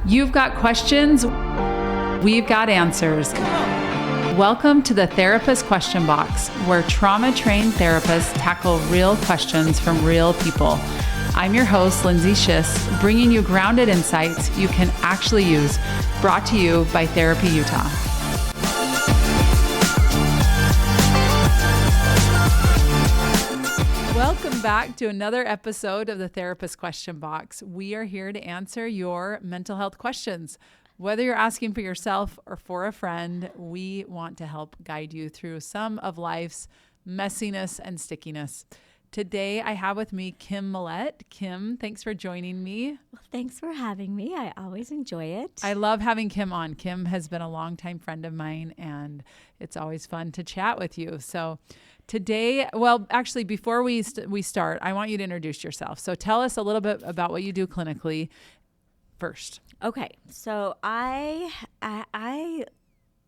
You've got questions, we've got answers. Welcome to the Therapist Question Box, where trauma-trained therapists tackle real questions from real people. I'm your host, Lindsay Schiss, bringing you grounded insights you can actually use, brought to you by Therapy Utah. Welcome back to another episode of the Therapist Question Box. We are here to answer your mental health questions. Whether you're asking for yourself or for a friend, we want to help guide you through some of life's messiness and stickiness. Today, I have with me Kim Millette. Kim, thanks for joining me. Well, thanks for having me. I always enjoy it. I love having Kim on. Kim has been a longtime friend of mine, and it's always fun to chat with you. So today, well, actually, before we start, I want you to introduce yourself. So tell us a little bit about what you do clinically first. Okay, so I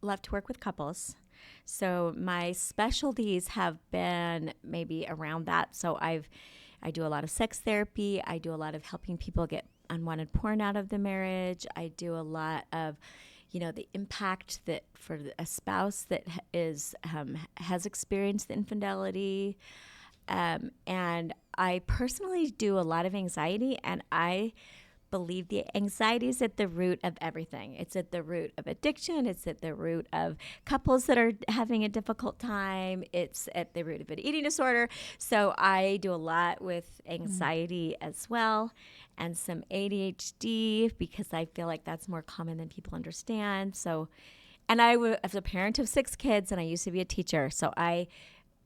love to work with couples. So my specialties have been maybe around that. So I do a lot of sex therapy. I do a lot of helping people get unwanted porn out of the marriage. I do a lot of, the impact that for a spouse that has experienced infidelity. And I personally do a lot of anxiety, and I believe the anxiety is at the root of everything. It's at the root of addiction. It's at the root of couples that are having a difficult time. It's at the root of an eating disorder. So I do a lot with anxiety as well, and some ADHD, because I feel like that's more common than people understand. So, and I was a parent of 6 kids, and I used to be a teacher. So I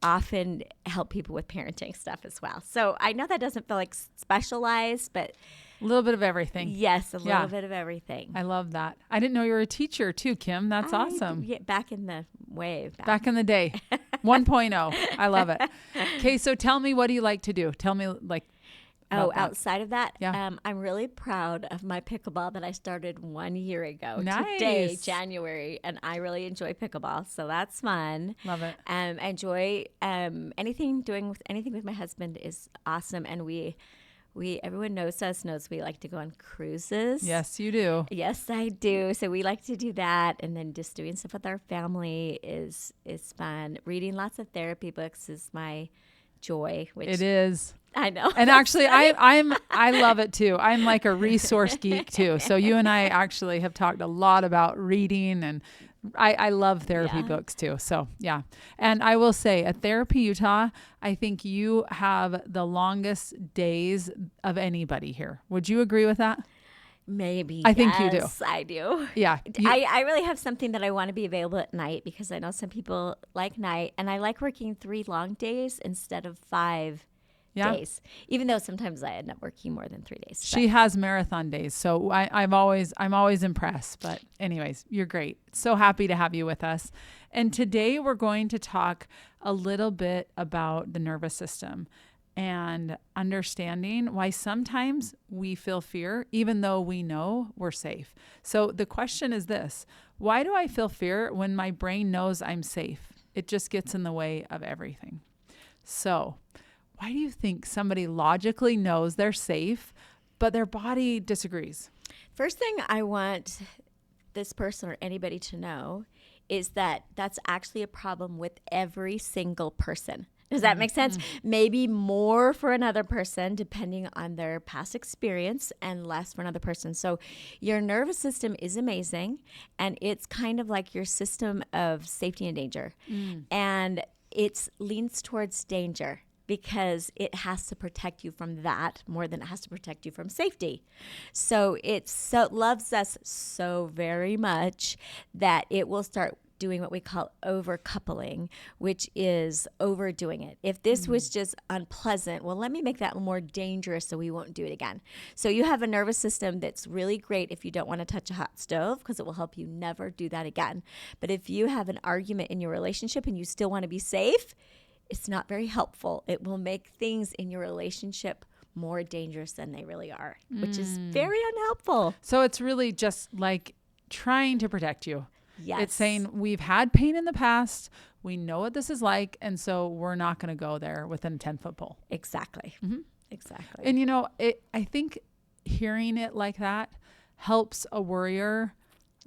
often help people with parenting stuff as well. So I know that doesn't feel like specialized, but a little bit of everything. Yes, a little bit of everything. I love that. I didn't know you were a teacher too, Kim. That's awesome. Yeah, back in the wave. Back in the day. 1.0. I love it. Okay, so tell me, what do you like to do? Tell me outside of that, yeah. I'm really proud of my pickleball that I started 1 year ago. Nice. Today, January, and I really enjoy pickleball, so that's fun. Love it. I enjoy doing anything with my husband is awesome, and we everyone knows we like to go on cruises. Yes, you do. Yes, I do. So we like to do that, and then just doing stuff with our family is fun. Reading lots of therapy books is my joy. Which it is. I know. And actually, I love it too. I'm like a resource geek too. So you and I actually have talked a lot about reading, and I love therapy books too. So yeah. And I will say at Therapy Utah, I think you have the longest days of anybody here. Would you agree with that? Maybe. I think you do. Yes, I do. Yeah. I really have something that I want to be available at night, because I know some people like night, and I like working 3 long days instead of 5 days, even though sometimes I end up working more than 3 days. She has marathon days. So I'm always impressed. But anyways, you're great. So happy to have you with us. And today we're going to talk a little bit about the nervous system and understanding why sometimes we feel fear, even though we know we're safe. So the question is this: why do I feel fear when my brain knows I'm safe? It just gets in the way of everything. So why do you think somebody logically knows they're safe, but their body disagrees? First thing I want this person or anybody to know is that that's actually a problem with every single person. Does that make sense? Maybe more for another person, depending on their past experience, and less for another person. So your nervous system is amazing, and it's kind of like your system of safety and danger. And it leans towards danger, because it has to protect you from that more than it has to protect you from safety. So it loves us so very much that it will start doing what we call overcoupling, which is overdoing it. If this was just unpleasant, well, let me make that more dangerous so we won't do it again. So you have a nervous system that's really great if you don't want to touch a hot stove, because it will help you never do that again. But if you have an argument in your relationship and you still want to be safe, it's not very helpful. It will make things in your relationship more dangerous than they really are, which is very unhelpful. So it's really just like trying to protect you. Yes. It's saying we've had pain in the past. We know what this is like. And so we're not going to go there within a 10-foot pole. Exactly. Exactly. And, I think hearing it like that helps a worrier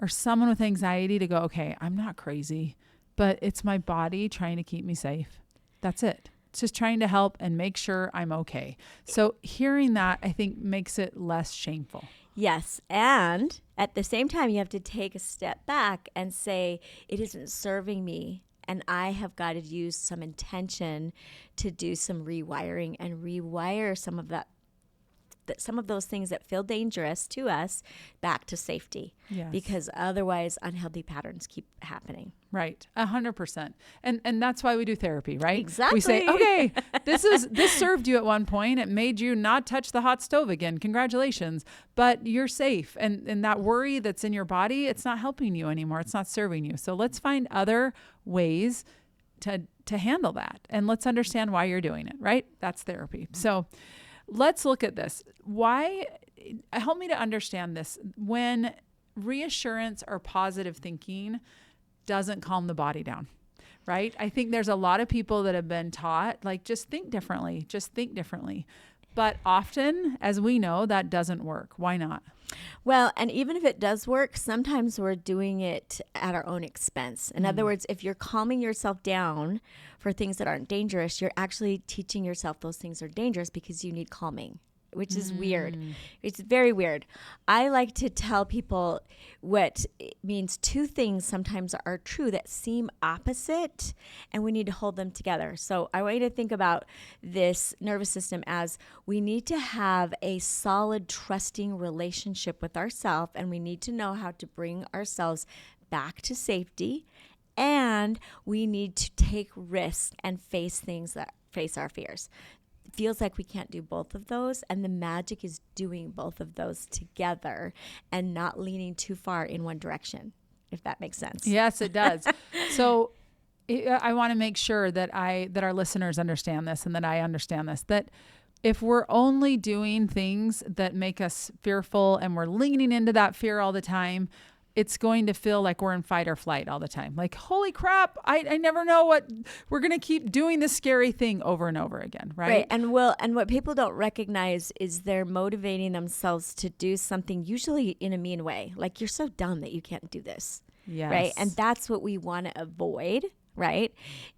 or someone with anxiety to go, okay, I'm not crazy, but it's my body trying to keep me safe. That's it. It's just trying to help and make sure I'm okay. So hearing that, I think, makes it less shameful. Yes. And at the same time, you have to take a step back and say, it isn't serving me. And I have got to use some intention to do some rewiring and rewire some of those things that feel dangerous to us back to safety. Yes. Because otherwise unhealthy patterns keep happening. Right. 100%. And that's why we do therapy, right? Exactly. We say, okay, this served you at one point. It made you not touch the hot stove again. Congratulations. But you're safe. And that worry that's in your body, it's not helping you anymore. It's not serving you. So let's find other ways to handle that. And let's understand why you're doing it, right? That's therapy. So let's look at this. Help me to understand this. When reassurance or positive thinking doesn't calm the body down, right? I think there's a lot of people that have been taught, like, just think differently. But often, as we know, that doesn't work. Why not? Well, and even if it does work, sometimes we're doing it at our own expense. In other words, if you're calming yourself down for things that aren't dangerous, you're actually teaching yourself those things are dangerous because you need calming, which is weird. It's very weird. I like to tell people what it means. Two things sometimes are true that seem opposite, and we need to hold them together. So I want you to think about this nervous system as we need to have a solid, trusting relationship with ourselves, and we need to know how to bring ourselves back to safety, and we need to take risks and face our fears. Feels like we can't do both of those, and the magic is doing both of those together and not leaning too far in one direction, if that makes sense. Yes, it does. So I want to make sure that our listeners understand this and that I understand this, that if we're only doing things that make us fearful and we're leaning into that fear all the time, it's going to feel like we're in fight or flight all the time. Like, holy crap, I never know what we're going to keep doing this scary thing over and over again, right? And what people don't recognize is they're motivating themselves to do something usually in a mean way. Like, you're so dumb that you can't do this. Yes. Right? And that's what we want to avoid, right?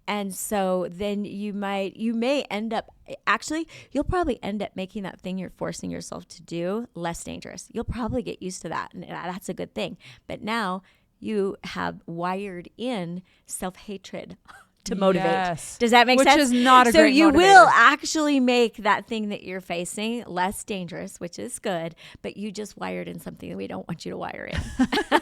And so then you may end up, actually, you'll probably end up making that thing you're forcing yourself to do less dangerous. You'll probably get used to that, and that's a good thing. But now you have wired in self-hatred to motivate. Yes. Does that make sense? Which is not a so great you motivator. will actually make that thing that you're facing less dangerous, which is good, but you just wired in something that we don't want you to wire in.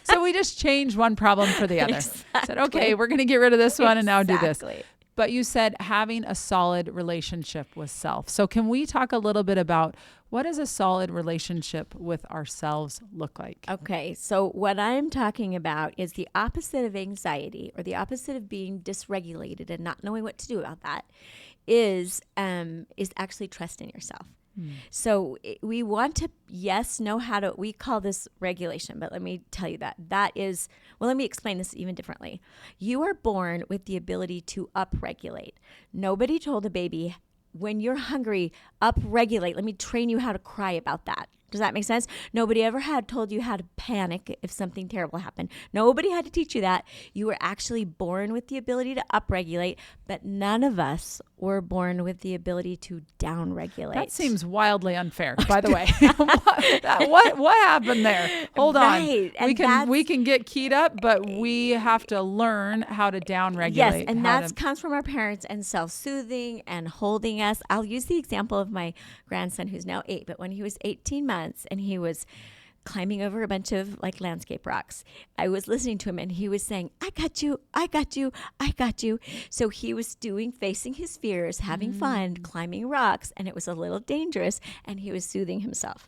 So we just changed one problem for the other. Exactly. Said, okay, we're going to get rid of this one and now do this. Exactly. But you said having a solid relationship with self. So can we talk a little bit about what does a solid relationship with ourselves look like? Okay, so what I'm talking about is the opposite of anxiety, or the opposite of being dysregulated and not knowing what to do about that, is actually trust in yourself. So we want to, know how to, we call this regulation, but let me tell you that is, well, let me explain this even differently. You are born with the ability to upregulate. Nobody told a baby, when you're hungry, upregulate. Let me train you how to cry about that. Does that make sense? Nobody ever had told you how to panic if something terrible happened. Nobody had to teach you that. You were actually born with the ability to upregulate, but none of us were born with the ability to downregulate. That seems wildly unfair, by the way. What happened there? Hold Right. on. We can get keyed up, but we have to learn how to downregulate. Yes, and that comes from our parents and self-soothing and holding us. I'll use the example of my grandson who's now 8, but when he was 18 months and he was climbing over a bunch of like landscape rocks, I was listening to him and he was saying, I got you, I got you, I got you. So he was facing his fears, having fun, climbing rocks, and it was a little dangerous, and he was soothing himself.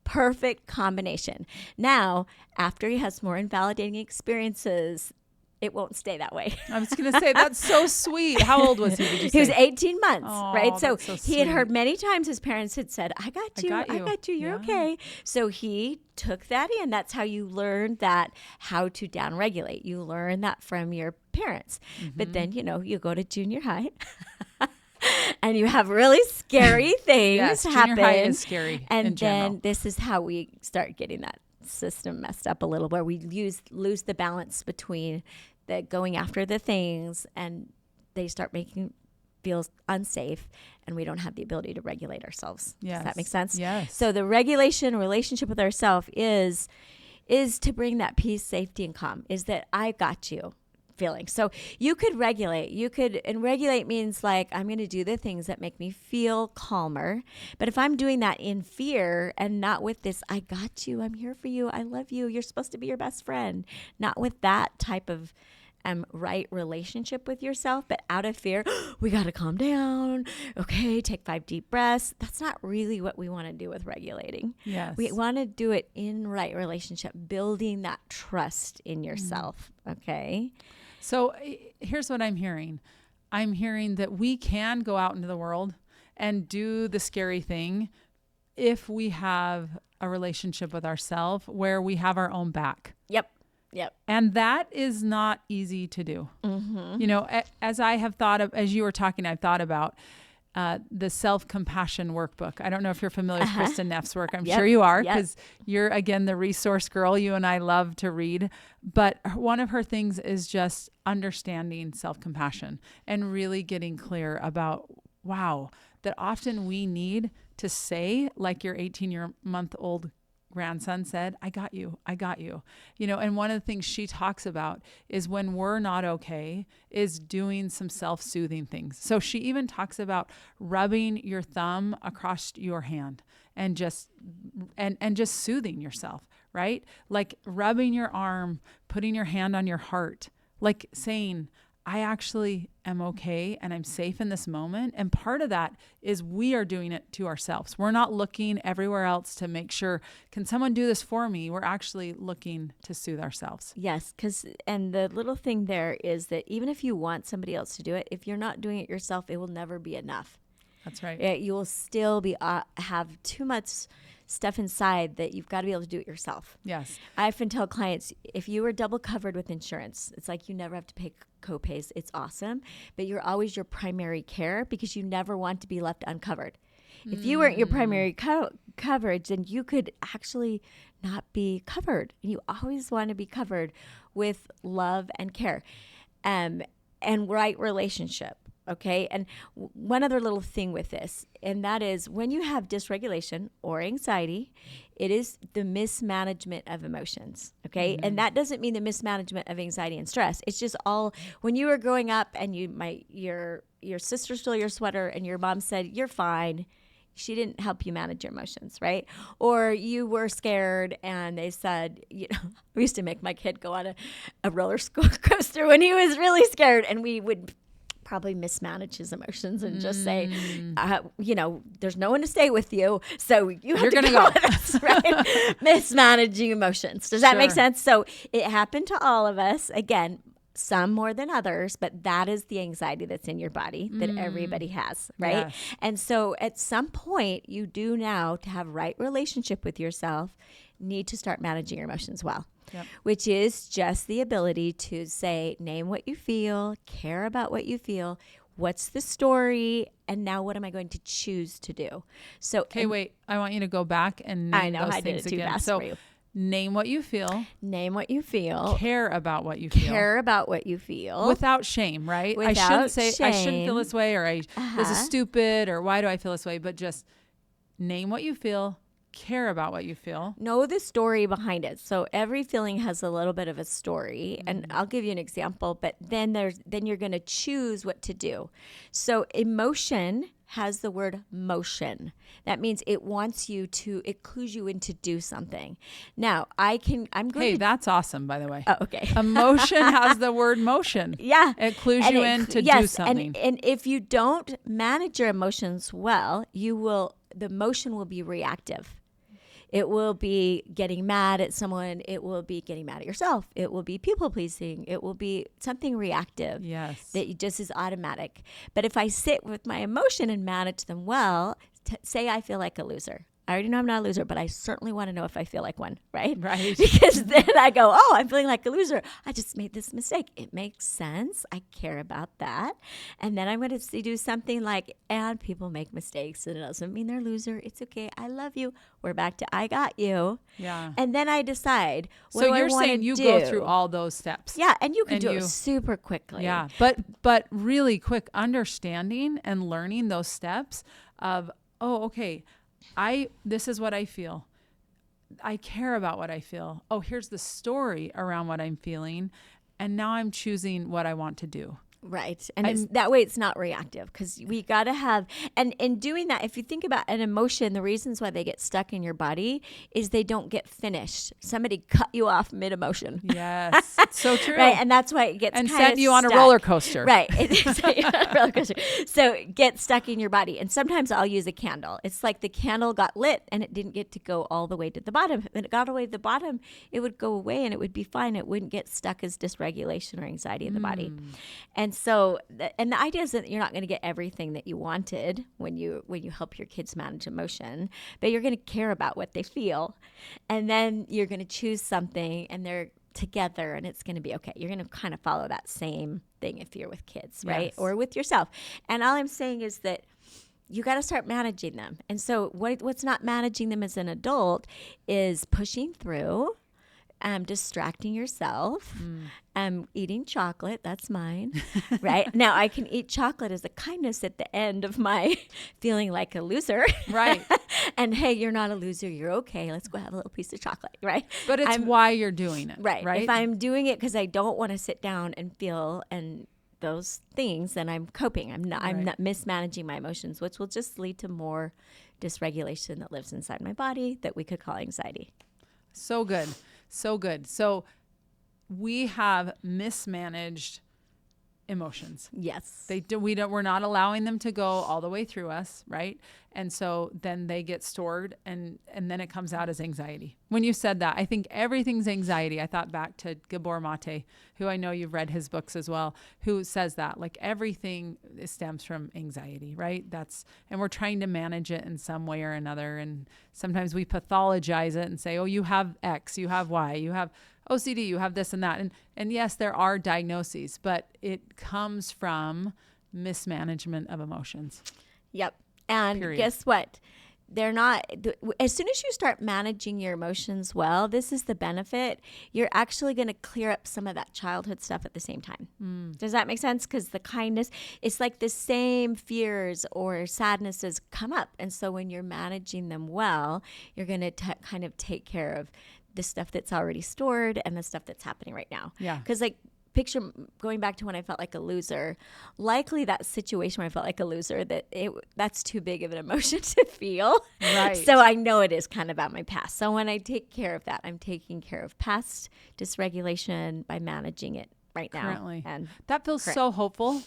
Perfect combination. Now, after he has more invalidating experiences, it won't stay that way. I was going to say, that's so sweet. How old was he? Did you say? He was 18 months, right? So that's he had heard many times his parents had said, I got you, you're okay. So he took that in. That's how you learn how to downregulate. You learn that from your parents. But then, you go to junior high. and you have really scary things Yes, happen. junior high is scary And in then general. this is how we start getting that system messed up a little, where we lose the balance between the going after the things, and they start making feel unsafe, and we don't have the ability to regulate ourselves. Yes. Does that make sense? Yes. So the regulation relationship with ourselves is to bring that peace, safety, and calm. Is that I got you feeling. So you could regulate. And regulate means like, I'm going to do the things that make me feel calmer. But if I'm doing that in fear and not with this, I got you, I'm here for you, I love you, you're supposed to be your best friend, not with that type of right relationship with yourself, but out of fear, we got to calm down. Okay, take 5 deep breaths. That's not really what we want to do with regulating. Yes. We want to do it in right relationship, building that trust in yourself. Okay. So here's what I'm hearing. I'm hearing that we can go out into the world and do the scary thing if we have a relationship with ourselves where we have our own back. Yep. And that is not easy to do. Mm-hmm. You know, as you were talking, I've thought about the self-compassion workbook. I don't know if you're familiar with Kristen Neff's work. I'm sure you are, because you're, again, the resource girl. You and I love to read. But one of her things is just understanding self-compassion and really getting clear about, wow, that often we need to say, like your 18-month-old grandson said, I got you. You know, and one of the things she talks about is when we're not okay is doing some self-soothing things. So she even talks about rubbing your thumb across your hand and just soothing yourself, right? Like rubbing your arm, putting your hand on your heart, like saying, I actually am okay and I'm safe in this moment. And part of that is we are doing it to ourselves. We're not looking everywhere else to make sure, can someone do this for me? We're actually looking to soothe ourselves. Yes, and the little thing there is that even if you want somebody else to do it, if you're not doing it yourself, it will never be enough. That's right. You will still be have too much stuff inside that you've got to be able to do it yourself. Yes. I often tell clients, if you were double covered with insurance, it's like you never have to pay co-pays. It's awesome, but you're always your primary care because you never want to be left uncovered. If you weren't your primary coverage, then you could actually not be covered. And you always want to be covered with love and care and right relationship. Okay. And one other little thing with this, and that is when you have dysregulation or anxiety, it is the mismanagement of emotions. Okay. And that doesn't mean the mismanagement of anxiety and stress. It's just all when you were growing up and your sister stole your sweater and your mom said, you're fine. She didn't help you manage your emotions, right? Or you were scared and they said, we used to make my kid go on a roller coaster when he was really scared, and we would probably mismanage his emotions and just say, there's no one to stay with you, so you're going to go with us, right? Mismanaging emotions. Does that make sense? So it happened to all of us. Again, some more than others, but that is the anxiety that's in your body that everybody has, right? Yes. And so at some point, you do now, to have right relationship with yourself, need to start managing your emotions well. Yep. Which is just the ability to say, name what you feel, care about what you feel, what's the story, and now what am I going to choose to do? So, okay, wait, I want you to go back and name those things again. I did it too fast for you. Name what you feel. Name what you feel. Care about what you feel. Care about what you feel. Without shame, right? Without I shouldn't say, shame. I shouldn't feel this way, or this is stupid, or why do I feel this way? But just name what you feel. Care about what you feel. Know the story behind it. So every feeling has a little bit of a story, and I'll give you an example, but then you're going to choose what to do. So emotion has the word motion. That means it clues you in to do something. Now, that's awesome, by the way. Oh, okay. Emotion has the word motion. Yeah. It clues you in to do something. And if you don't manage your emotions well, the motion will be reactive. It will be getting mad at someone. It will be getting mad at yourself. It will be people pleasing. It will be something reactive. Yes. That just is automatic. But if I sit with my emotion and manage them well, say I feel like a loser. I already know I'm not a loser, but I certainly want to know if I feel like one, right? Right. Because then I go, oh, I'm feeling like a loser. I just made this mistake. It makes sense. I care about that. And then I'm going to do something like, and people make mistakes, and it doesn't mean they're a loser. It's okay. I love you. We're back to I got you. Yeah. And then I decide what So do I you're wanna saying you do. go through all those steps. Yeah, and you can And do you- it super quickly. Yeah. But really quick understanding and learning those steps of, oh, okay, this is what I feel. I care about what I feel. Oh, here's the story around what I'm feeling. And now I'm choosing what I want to do. Right. And that way it's not reactive, because we got to have, and in doing that, if you think about an emotion, the reasons why they get stuck in your body is they don't get finished. Somebody cut you off mid-emotion. Yes. So true. Right. And that's why it gets And kind of send you on a stuck. roller coaster. Right. Roller coaster. So it gets stuck in your body. And sometimes I'll use a candle. It's like the candle got lit and it didn't get to go all the way to the bottom. When it got all the way to the bottom, it would go away and it would be fine. It wouldn't get stuck as dysregulation or anxiety in the body. And so, and the idea is that you're not going to get everything that you wanted when you help your kids manage emotion, but you're going to care about what they feel. And then you're going to choose something and they're together and it's going to be okay. You're going to kind of follow that same thing if you're with kids, right? Yes. Or with yourself. And all I'm saying is that you got to start managing them. And so what's not managing them as an adult is pushing through, distracting yourself, eating chocolate. That's mine, right? Now I can eat chocolate as a kindness at the end of my feeling like a loser. Right. And hey, you're not a loser. You're okay. Let's go have a little piece of chocolate, right? But it's why you're doing it. Right. Right. If I'm doing it because I don't want to sit down and feel and those things, then I'm coping. I'm not mismanaging my emotions, which will just lead to more dysregulation that lives inside my body that we could call anxiety. So good. So good. So we have mismanaged emotions. Yes. We're not allowing them to go all the way through us, right? And so then they get stored and then it comes out as anxiety. When you said that, I think everything's anxiety. I thought back to Gabor Mate, who I know you've read his books as well, who says that like everything stems from anxiety, right? And we're trying to manage it in some way or another. And sometimes we pathologize it and say, oh, you have X, you have Y, you have OCD, you have this and that. And yes, there are diagnoses, but it comes from mismanagement of emotions. Yep. And Period. Guess what? They're not, as soon as you start managing your emotions well, this is the benefit. You're actually going to clear up some of that childhood stuff at the same time. Does that make sense? Because the kindness, it's like the same fears or sadnesses come up. And so when you're managing them well, you're going to kind of take care of the stuff that's already stored and the stuff that's happening right now. Yeah. Because like, picture going back to when I felt like a loser, likely that situation where I felt like a loser, that's too big of an emotion to feel. Right. So I know it is kind of about my past. So when I take care of that, I'm taking care of past dysregulation by managing it right now. Currently. And that feels so hopeful.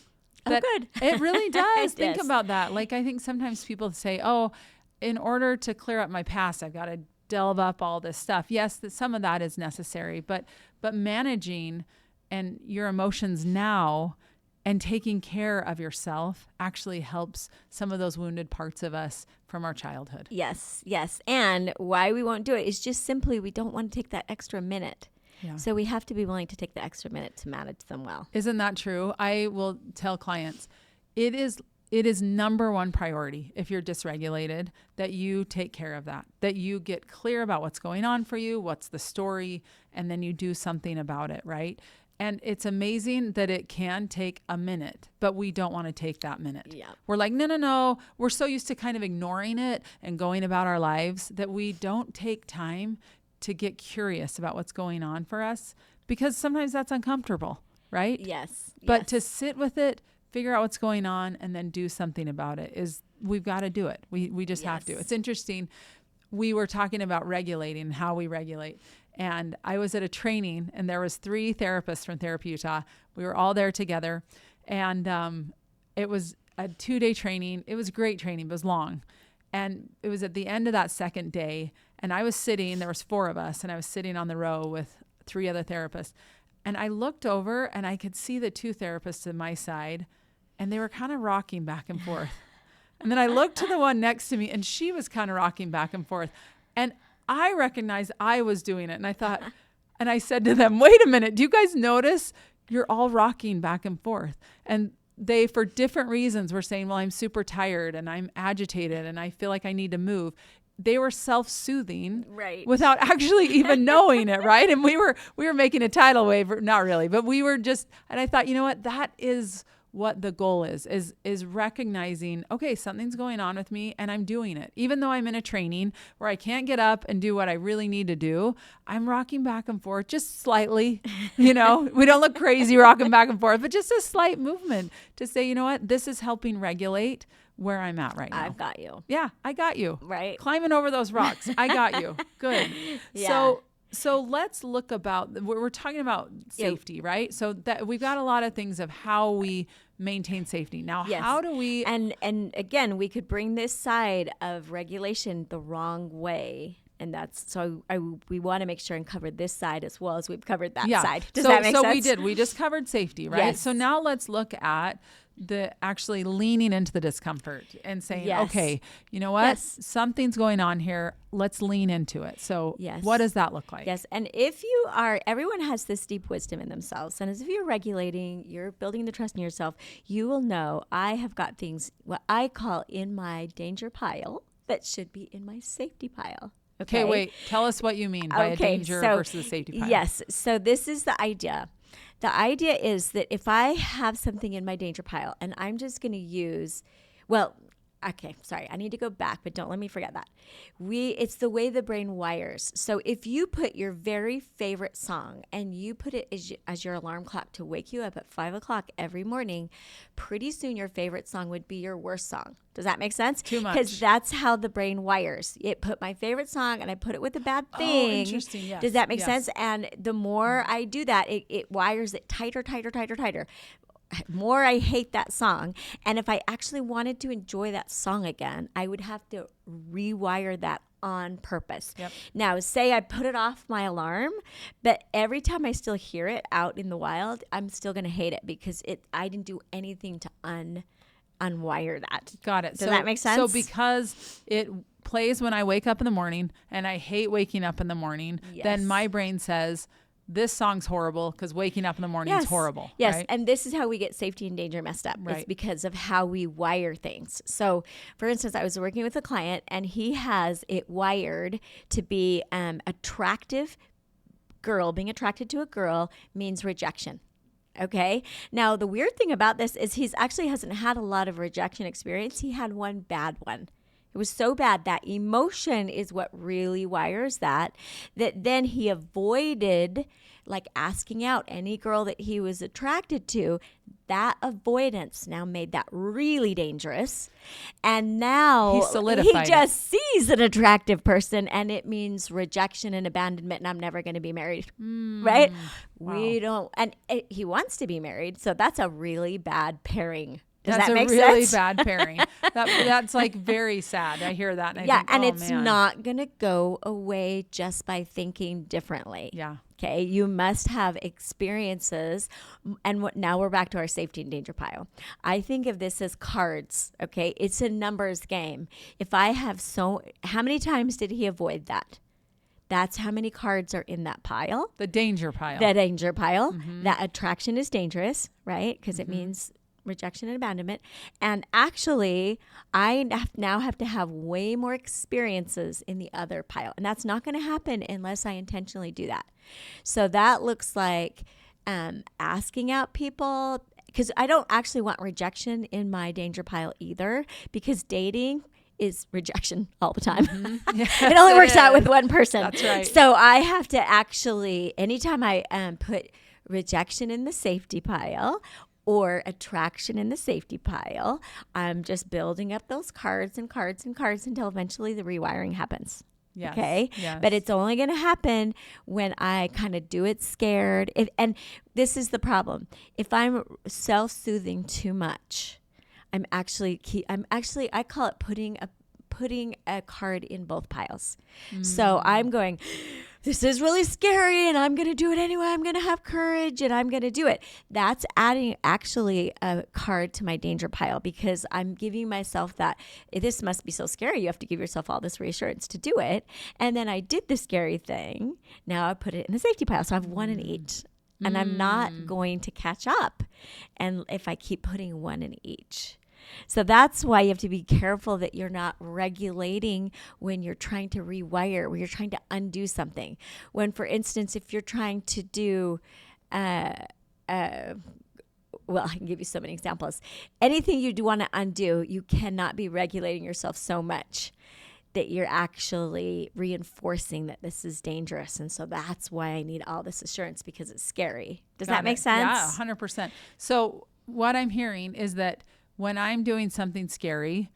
Oh, good. It really does. It Think does. about that. Like, I think sometimes people say, oh, in order to clear up my past, I've got to delve up all this stuff. Yes, some of that is necessary, but managing and your emotions now and taking care of yourself actually helps some of those wounded parts of us from our childhood. Yes. And why we won't do it is just simply we don't want to take that extra minute. Yeah. So we have to be willing to take the extra minute to manage them well. Isn't that true? I will tell clients, it is number one priority if you're dysregulated that you take care of that you get clear about what's going on for you, what's the story, and then you do something about it, right? And it's amazing that it can take a minute, but we don't want to take that minute. Yeah. We're like, no. We're so used to kind of ignoring it and going about our lives that we don't take time to get curious about what's going on for us because sometimes that's uncomfortable, right? Yes. But to sit with it, figure out what's going on, and then do something about it we've got to do it. We just have to. It's interesting. We were talking about regulating and how we regulate. And I was at a training and there was 3 therapists from Therapy Utah. We were all there together and it was a 2-day training. It was great training, but it was long. And it was at the end of that second day and I was sitting, there was 4 of us and I was sitting on the row with 3 other therapists. And I looked over and I could see the 2 therapists to my side and they were kind of rocking back and forth. And then I looked to the one next to me, and she was kind of rocking back and forth. And I recognized I was doing it. And I thought, and I said to them, wait a minute, do you guys notice you're all rocking back and forth? And they, for different reasons, were saying, well, I'm super tired and I'm agitated and I feel like I need to move. They were self-soothing, right, without actually even knowing it, right? And we were making a tidal wave, not really, but we were just, and I thought, you know what, that is what the goal is recognizing, okay, something's going on with me and I'm doing it. Even though I'm in a training where I can't get up and do what I really need to do, I'm rocking back and forth just slightly, we don't look crazy rocking back and forth, but just a slight movement to say, you know what, this is helping regulate where I'm at right now. I've got you. Yeah, I got you. Right. Climbing over those rocks. I got you. Good. Yeah. So let's look we're talking about safety, right? So that we've got a lot of things of how we maintain safety. Now, Yes. how do we, And again, we could bring this side of regulation the wrong way. And that's, so we want to make sure and cover this side as well as we've covered that side. Does that make sense? We just covered safety, right? Yes. So now let's look at the actually leaning into the discomfort and saying, Yes. okay, you know what? Yes. Something's going on here. Let's lean into it. So Yes. what does that look like? Yes. And everyone has this deep wisdom in themselves. And as if you're regulating, you're building the trust in yourself, you will know I have got things, what I call in my danger pile, that should be in my safety pile. Okay, wait. Tell us what you mean by a danger versus a safety pile. Yes. So this is the idea. The idea is that if I have something in my danger pile and I'm just going to use, okay, sorry, I need to go back, but don't let me forget that. It's the way the brain wires. So if you put your very favorite song and you put it as your alarm clock to wake you up at 5 o'clock every morning, pretty soon your favorite song would be your worst song. Does that make sense? Too much. Because that's how the brain wires. It put my favorite song and I put it with a bad thing. Oh, interesting. Yes. Does that make Yes. sense? And the more I do that, it wires it tighter. More I hate that song. And if I actually wanted to enjoy that song again, I would have to rewire that on purpose. Yep. Now, say I put it off my alarm, but every time I still hear it out in the wild, I'm still going to hate it because I didn't do anything to unwire that. Got it. Does that make sense? So because it plays when I wake up in the morning and I hate waking up in the morning, then Yes. my brain says, this song's horrible because waking up in the morning is horrible. Yes. Right? And this is how we get safety and danger messed up. Right. It's because of how we wire things. So, for instance, I was working with a client and he has it wired to be attractive girl. Being attracted to a girl means rejection. Okay. Now, the weird thing about this is he's actually hasn't had a lot of rejection experience. He had one bad one. It was so bad that emotion is what really wires that then he avoided like asking out any girl that he was attracted to. That avoidance now made that really dangerous. And now He solidified he just sees an attractive person and it means rejection and abandonment and I'm never going to be married. Right? Wow. We don't, and he wants to be married. So that's a really bad pairing. Does That's that make a really sense? bad pairing. That's like very sad. I hear that. And I think, and oh, it's man. not going to go away just by thinking differently. Yeah. Okay. You must have experiences. And now we're back to our safety and danger pile. I think of this as cards. Okay. It's a numbers game. If I have how many times did he avoid that? That's how many cards are in that pile. The danger pile. The danger pile. That attraction is dangerous, right? Because it means rejection and abandonment. And actually, I now have to have way more experiences in the other pile. And that's not going to happen unless I intentionally do that. So that looks like asking out people, because I don't actually want rejection in my danger pile either, because dating is rejection all the time. Yes, it only works out is. with one person. That's right. So I have to actually, anytime I put rejection in the safety pile or attraction in the safety pile, I'm just building up those cards and cards and cards until eventually the rewiring happens. Yes. Okay. Yes. But it's only going to happen when I kind of do it scared. And this is the problem. If I'm self-soothing too much, I call it putting a card in both piles. So I'm going, this is really scary and I'm going to do it anyway. I'm going to have courage and I'm going to do it. That's adding actually a card to my danger pile, because I'm giving myself that this must be so scary. You have to give yourself all this reassurance to do it. And then I did the scary thing. Now I put it in the safety pile. So I have one in each, and I'm not going to catch up. And if I keep putting one in each. So that's why you have to be careful that you're not regulating when you're trying to rewire, when you're trying to undo something. When, for instance, if you're trying to do, well, I can give you so many examples. Anything you do want to undo, you cannot be regulating yourself so much that you're actually reinforcing that this is dangerous. And so that's why I need all this assurance, because it's scary. Does that make sense? Yeah, 100%. So what I'm hearing is that when I'm doing something scary,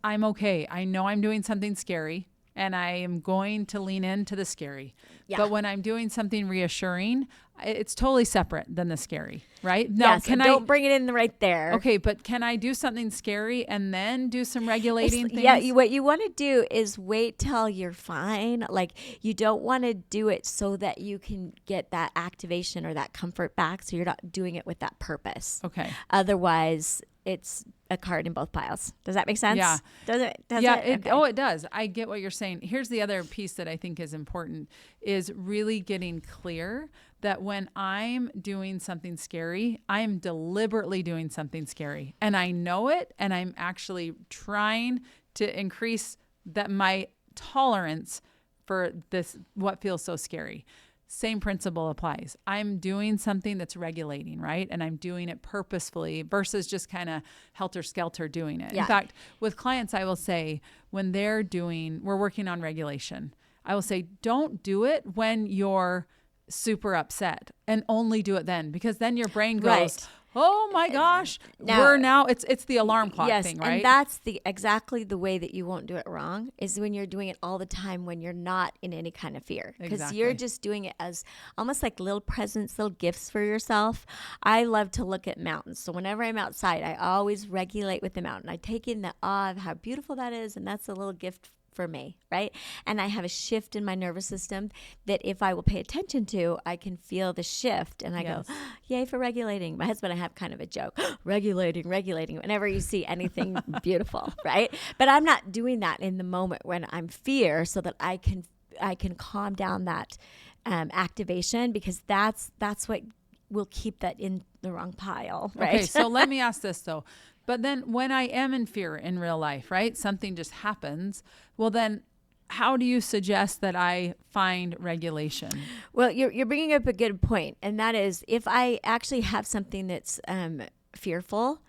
I'm okay. I know I'm doing something scary and I am going to lean into the scary. Yeah. But when I'm doing something reassuring, it's totally separate than the scary, right? No, yes, don't bring it in right there. Okay, but can I do something scary and then do some regulating things? Yeah, what you want to do is wait till you're fine. Like, you don't want to do it so that you can get that activation or that comfort back, so you're not doing it with that purpose. Okay. Otherwise, it's a card in both piles. Does that make sense? Yeah. Does it? Okay. Oh, it does. I get what you're saying. Here's the other piece that I think is important, is really getting clear that when I'm doing something scary, I'm deliberately doing something scary. And I know it, and I'm actually trying to increase my tolerance for this, what feels so scary. Same principle applies. I'm doing something that's regulating, right? And I'm doing it purposefully versus just kind of helter-skelter doing it. Yeah. In fact, with clients, I will say, when we're working on regulation, I will say, don't do it when you're super upset, and only do it then, because then your brain goes, right. Oh my gosh, it's the alarm clock thing, right? And that's exactly the way that you won't do it wrong, is when you're doing it all the time when you're not in any kind of fear. Because you're just doing it as almost like little presents, little gifts for yourself. I love to look at mountains. So whenever I'm outside, I always regulate with the mountain. I take in the awe of how beautiful that is, and that's a little gift for me, right? And I have a shift in my nervous system that if I will pay attention to, I can feel the shift. And I go, yay for regulating. My husband and I have kind of a joke, regulating, whenever you see anything beautiful, right? But I'm not doing that in the moment when I'm fear, so that I can calm down that activation, because that's what will keep that in the wrong pile, right? Okay, so let me ask this though. But then when I am in fear in real life, right? Something just happens. Well, then how do you suggest that I find regulation? Well, you're bringing up a good point. And that is, if I actually have something that's fearful,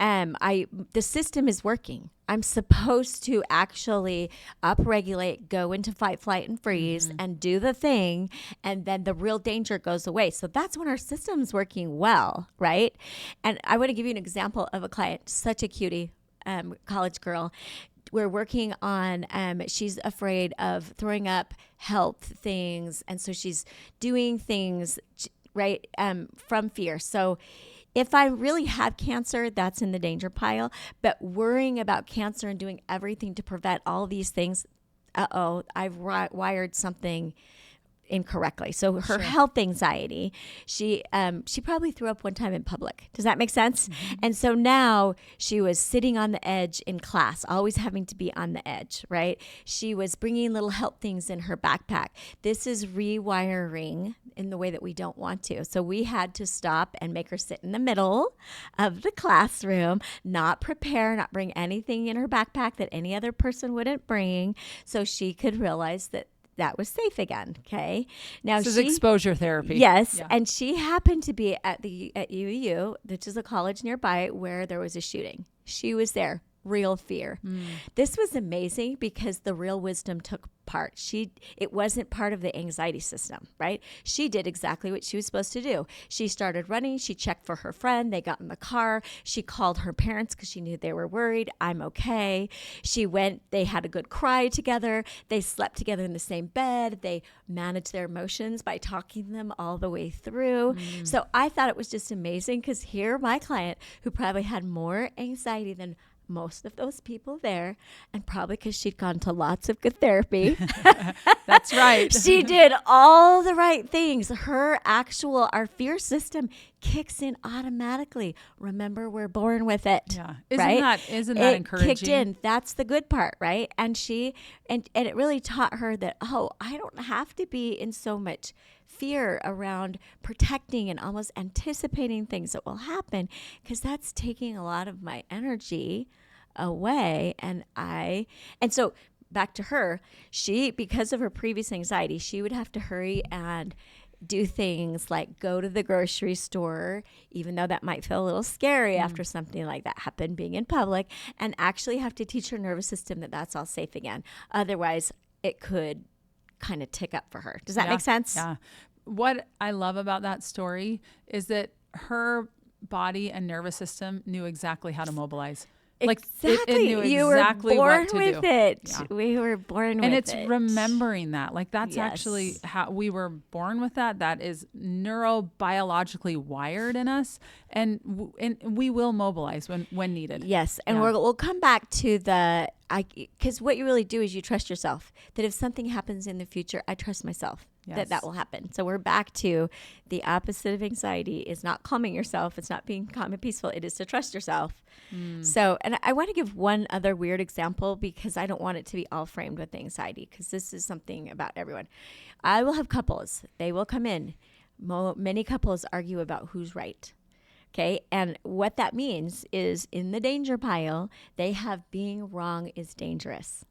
the system is working. I'm supposed to actually upregulate, go into fight, flight, and freeze, and do the thing, and then the real danger goes away. So that's when our system's working well, right? And I want to give you an example of a client, such a cutie, college girl. We're working on, she's afraid of throwing up health things, and so she's doing things, right, from fear. So if I really have cancer, that's in the danger pile. But worrying about cancer and doing everything to prevent all these things, I've wired something incorrectly. So her health anxiety, she probably threw up one time in public. Does that make sense? Mm-hmm. And so now she was sitting on the edge in class, always having to be on the edge, right? She was bringing little help things in her backpack. This is rewiring in the way that we don't want to. So we had to stop and make her sit in the middle of the classroom, not bring anything in her backpack that any other person wouldn't bring, so she could realize that was safe again. Okay. Now this is exposure therapy. Yes. Yeah. And she happened to be at UU, which is a college nearby, where there was a shooting. She was there. Real fear. This was amazing because the real wisdom took part. It wasn't part of the anxiety system, right? She did exactly what she was supposed to do. She started running. She checked for her friend. They got in the car. She called her parents because she knew they were worried. I'm okay. She went. They had a good cry together. They slept together in the same bed. They managed their emotions by talking them all the way through. So I thought it was just amazing, because here my client, who probably had more anxiety than most of those people there, and probably because she'd gone to lots of good therapy. That's right. She did all the right things. Our fear system kicks in automatically. Remember, we're born with it. Yeah. Right? Isn't that encouraging? Kicked in. That's the good part, right? And it really taught her that, I don't have to be in so much fear around protecting and almost anticipating things that will happen, because that's taking a lot of my energy away. And so back to her, because of her previous anxiety, she would have to hurry and do things like go to the grocery store, even though that might feel a little scary after something like that happened, being in public, and actually have to teach her nervous system that that's all safe again. Otherwise, it could kind of tick up for her. Does that make sense? Yeah. What I love about that story is that her body and nervous system knew exactly how to mobilize. Exactly. It knew you exactly were born what to with do. it. Yeah. We were born with it. And it's remembering that. That's Yes. actually how we were born with that. That is neurobiologically wired in us. And we will mobilize when needed. Yes. And Yeah. we'll come back to because what you really do is you trust yourself. That if something happens in the future, I trust myself that will happen. So we're back to the opposite of anxiety is not calming yourself. It's not being calm and peaceful. It is to trust yourself. So, and I want to give one other weird example because I don't want it to be all framed with anxiety, because this is something about everyone. I will have couples. They will come in. Many couples argue about who's right. Okay. And what that means is in the danger pile, they have being wrong is dangerous.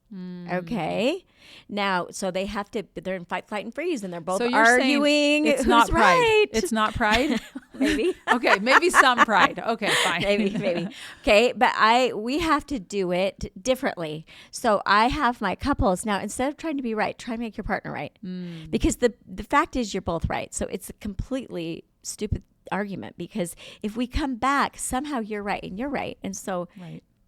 Okay. Now, so they're in fight, flight, and freeze, and they're both arguing. It's who's not pride. right. It's not pride. Maybe. Okay. Maybe some pride. Okay. Fine. Maybe. Okay. But we have to do it differently. So I have my couples now, instead of trying to be right, try to make your partner right. Because the fact is you're both right. So it's a completely stupid argument, because if we come back, somehow you're right and you're right. And so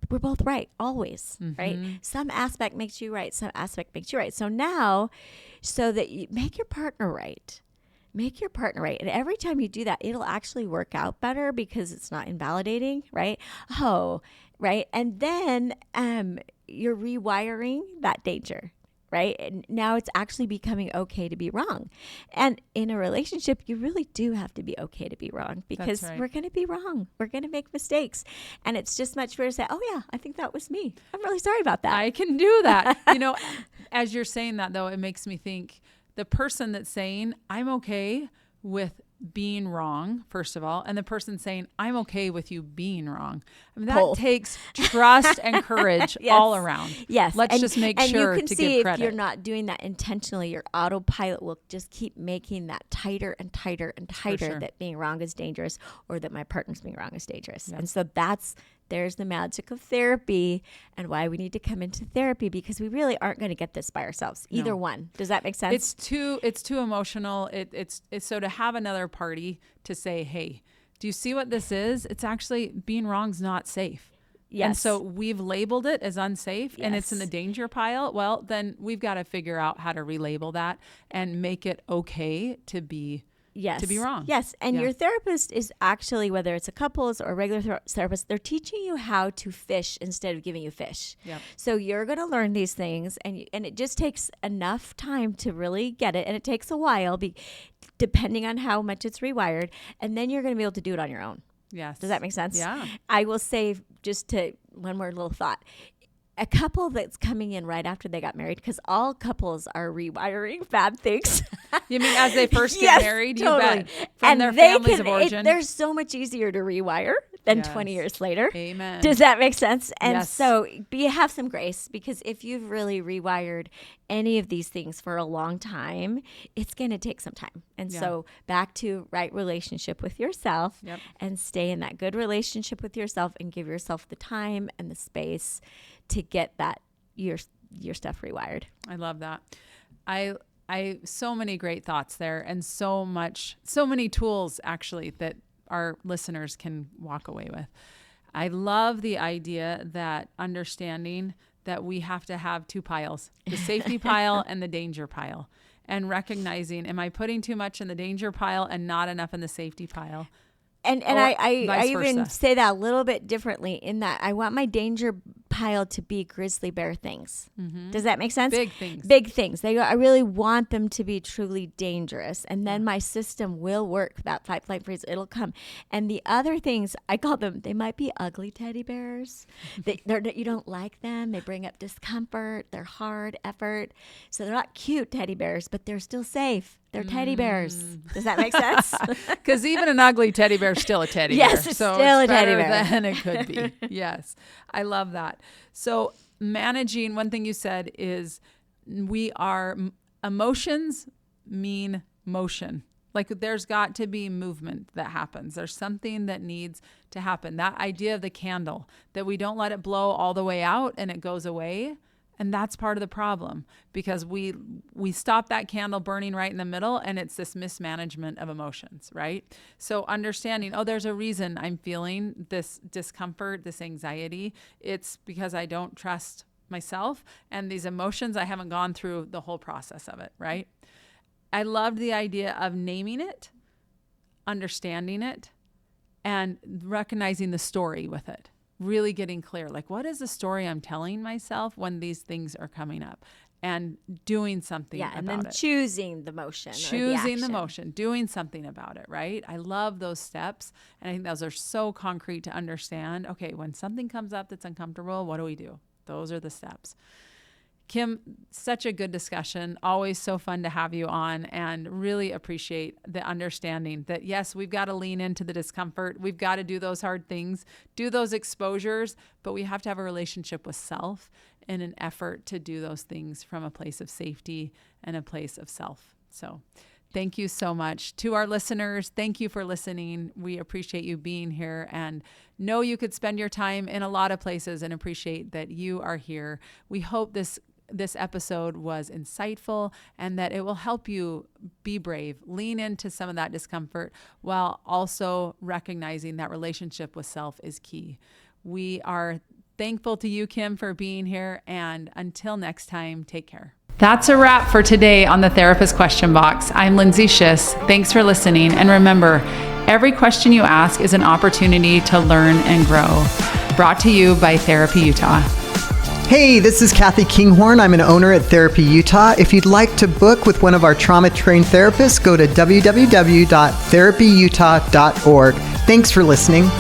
we're both right always, right? Some aspect makes you right. Some aspect makes you right. So now, so that you make your partner right. Make your partner right. And every time you do that, it'll actually work out better because it's not invalidating, right? Right. And then you're rewiring that danger. Right. And now it's actually becoming okay to be wrong. And in a relationship, you really do have to be okay to be wrong, because we're going to be wrong. We're going to make mistakes. And it's just much better to say, oh, yeah, I think that was me. I'm really sorry about that. I can do that. As you're saying that, though, it makes me think the person that's saying, I'm okay with being wrong, first of all, and the person saying, I'm okay with you being wrong. I mean, that takes trust and courage all around. Yes. Let's just make sure to give credit. And you can see if you're not doing that intentionally, your autopilot will just keep making that tighter and tighter and tighter, that being wrong is dangerous, or that my partner's being wrong is dangerous. Yep. And so there's the magic of therapy and why we need to come into therapy, because we really aren't going to get this by ourselves. Either one. Does that make sense? It's too emotional. It's so to have another party to say, hey, do you see what this is? It's actually being wrong's not safe. Yes. And so we've labeled it as unsafe and it's in the danger pile. Well, then we've got to figure out how to relabel that and make it okay to be wrong. Yes. And your therapist is actually, whether it's a couples or a regular therapist, they're teaching you how to fish instead of giving you fish. Yep. So you're going to learn these things, and it just takes enough time to really get it. And it takes a while, depending on how much it's rewired. And then you're going to be able to do it on your own. Yes. Does that make sense? Yeah. I will say, one more little thought. A couple that's coming in right after they got married, because all couples are rewiring bad things. You mean as they first get married? Totally. You bet. From their families of origin. They're so much easier to rewire than 20 years later. Amen. Does that make sense? And so you have some grace, because if you've really rewired any of these things for a long time, it's going to take some time. And so back to right relationship with yourself, and stay in that good relationship with yourself, and give yourself the time and the space to get that your stuff rewired. I love that. I so many great thoughts there, and so many tools actually that our listeners can walk away with. I love the idea that understanding that we have to have two piles, the safety pile and the danger pile, and recognizing, am I putting too much in the danger pile and not enough in the safety pile? And I even say that a little bit differently in that I want my danger pile to be grizzly bear things. Mm-hmm. Does that make sense? Big things. Big things. I really want them to be truly dangerous. And then my system will work. That fight, flight, freeze, it'll come. And the other things, I call them, they might be ugly teddy bears. You don't like them. They bring up discomfort. They're hard effort. So they're not cute teddy bears, but they're still safe. They're teddy bears. Does that make sense? Because even an ugly teddy bear is still a teddy bear. Yes, it's still a teddy bear. Than it could be. Yes, I love that. So managing, one thing you said is emotions mean motion. Like there's got to be movement that happens. There's something that needs to happen. That idea of the candle, that we don't let it blow all the way out and it goes away. And that's part of the problem because we stop that candle burning right in the middle and it's this mismanagement of emotions, right? So understanding, there's a reason I'm feeling this discomfort, this anxiety. It's because I don't trust myself and these emotions, I haven't gone through the whole process of it, right? I loved the idea of naming it, understanding it, and recognizing the story with it. Really getting clear, like what is the story I'm telling myself when these things are coming up and doing something about it. And then choosing the motion. Choosing the motion, doing something about it, right? I love those steps. And I think those are so concrete to understand. Okay, when something comes up that's uncomfortable, what do we do? Those are the steps. Kim, such a good discussion. Always so fun to have you on and really appreciate the understanding that, yes, we've got to lean into the discomfort. We've got to do those hard things, do those exposures, but we have to have a relationship with self in an effort to do those things from a place of safety and a place of self. So thank you so much. To our listeners, thank you for listening. We appreciate you being here and know you could spend your time in a lot of places and appreciate that you are here. We hope this episode was insightful and that it will help you be brave, lean into some of that discomfort while also recognizing that relationship with self is key. We are thankful to you, Kim, for being here. And until next time, take care. That's a wrap for today on the Therapist Question Box. I'm Lindsay Schiss. Thanks for listening. And remember, every question you ask is an opportunity to learn and grow. Brought to you by Therapy Utah. Hey, this is Kathy Kinghorn. I'm an owner at Therapy Utah. If you'd like to book with one of our trauma-trained therapists, go to www.therapyutah.org. Thanks for listening.